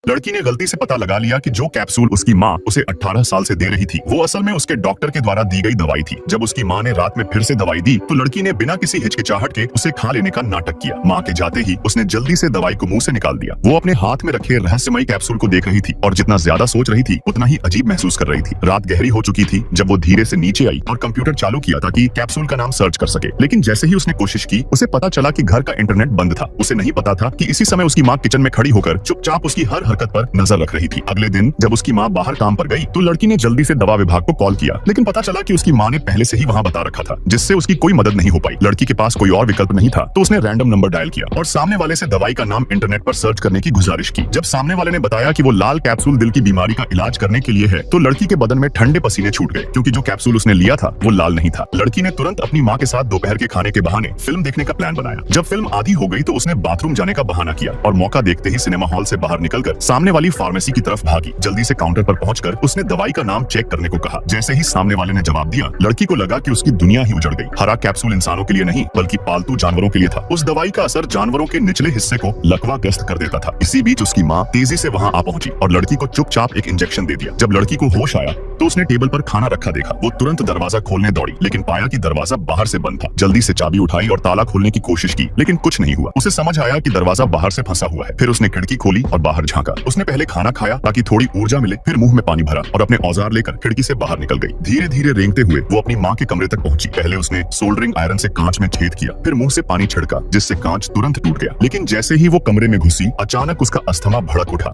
लड़की ने गलती से पता लगा लिया कि जो कैप्सूल उसकी माँ उसे 18 साल से दे रही थी वो असल में उसके डॉक्टर के द्वारा दी गई दवाई थी। जब उसकी माँ ने रात में फिर से दवाई दी तो लड़की ने बिना किसी हिचकिचाहट के उसे खा लेने का नाटक किया। माँ के जाते ही उसने जल्दी से दवाई को मुंह से निकाल दिया। वो अपने हाथ में रखे रहस्यमयी कैप्सूल को देख रही थी और जितना ज्यादा सोच रही थी उतना ही अजीब महसूस कर रही थी। रात गहरी हो चुकी थी जब वो धीरे से नीचे आई और कंप्यूटर चालू किया ताकि कैप्सूल का नाम सर्च कर सके। लेकिन जैसे ही उसने कोशिश की उसे पता चला कि घर का इंटरनेट बंद था। उसे नहीं पता था कि इसी समय उसकी माँ किचन में खड़ी होकर चुपचाप उसकी हर हरकत पर नजर रख रही थी। अगले दिन जब उसकी माँ बाहर काम पर गई तो लड़की ने जल्दी से दवा विभाग को कॉल किया, लेकिन पता चला कि उसकी माँ ने पहले से ही वहाँ बता रखा था, जिससे उसकी कोई मदद नहीं हो पाई। लड़की के पास कोई और विकल्प नहीं था तो उसने रैंडम नंबर डायल किया और सामने वाले से दवाई का नाम इंटरनेट पर सर्च करने की गुजारिश की। जब सामने वाले ने बताया कि वो लाल कैप्सूल दिल की बीमारी का इलाज करने के लिए है तो लड़की के बदन में ठंडे पसीने छूट गए, क्योंकि जो कैप्सूल उसने लिया था वो लाल नहीं था। लड़की ने तुरंत अपनी माँ के साथ दोपहर के खाने के बहाने फिल्म देखने का प्लान बनाया। जब फिल्म आधी हो गई तो उसने बाथरूम जाने का बहाना किया और मौका देखते ही सिनेमा हॉल से बाहर निकलकर सामने वाली फार्मेसी की तरफ भागी। जल्दी से काउंटर पर पहुंचकर उसने दवाई का नाम चेक करने को कहा। जैसे ही सामने वाले ने जवाब दिया लड़की को लगा कि उसकी दुनिया ही उजड़ गई। हरा कैप्सूल इंसानों के लिए नहीं बल्कि पालतू जानवरों के लिए था। उस दवाई का असर जानवरों के निचले हिस्से को लकवाग्रस्त कर देता था। इसी बीच उसकी माँ तेजी से वहाँ आ पहुंची और लड़की को चुपचाप एक इंजेक्शन दे दिया। जब लड़की को होश आया तो उसने टेबल पर खाना रखा देखा। वो तुरंत दरवाजा खोलने दौड़ी, लेकिन पाया कि दरवाजा बाहर से बंद था। जल्दी से चाबी उठाई और ताला खोलने की कोशिश की, लेकिन कुछ नहीं हुआ। उसे समझ आया कि दरवाजा बाहर से फंसा हुआ है। फिर उसने खिड़की खोली और बाहर झांका। उसने पहले खाना खाया ताकि थोड़ी ऊर्जा मिले, फिर मुंह में पानी भरा और अपने औजार लेकर खिड़की से बाहर निकल गई। धीरे धीरे रेंगते हुए वो अपनी माँ के कमरे तक पहुंची। पहले उसने सोल्डरिंग आयरन से कांच में छेद किया, फिर मुंह से पानी छिड़का जिससे कांच तुरंत टूट गया। लेकिन जैसे ही वो कमरे में घुसी अचानक उसका अस्थमा भड़क उठा।